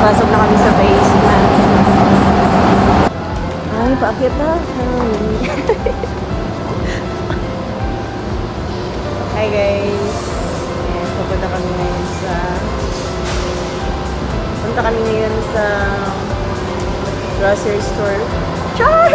Pasok na kami sa basement. Ay, paakyat na. Hi guys. Ayan, punta kami ngayon sa grocery store. Char!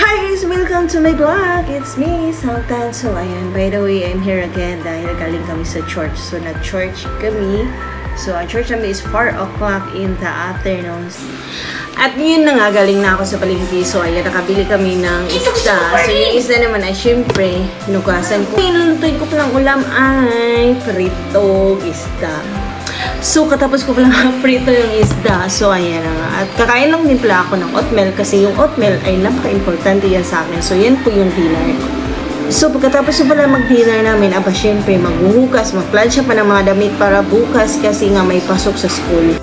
Hi guys! Welcome to my vlog! It's me, Sultan. So ayan, by the way, I'm here again dahil galing kami sa church. So nag-church kami. So ang church namin is 4 o'clock in the afternoon. At yun na nga, galing na ako sa palengke. So ayan, nakabili kami ng isda. So yung isda naman ay syempre, nugasan ko. Nilulutuin ko palang ulam ay prito isda. So, katapos ko palang prito yung isda. So, ayan na nga. At kakain lang din pala ako ng oatmeal kasi yung oatmeal ay napaka-importante yan sa akin. So, yan po yung dinner ko. So, pagkatapos ko pala mag-dinner namin, aba, syempre, maghuhugas, mag-plansya pa ng mga damit para bukas kasi nga may pasok sa school.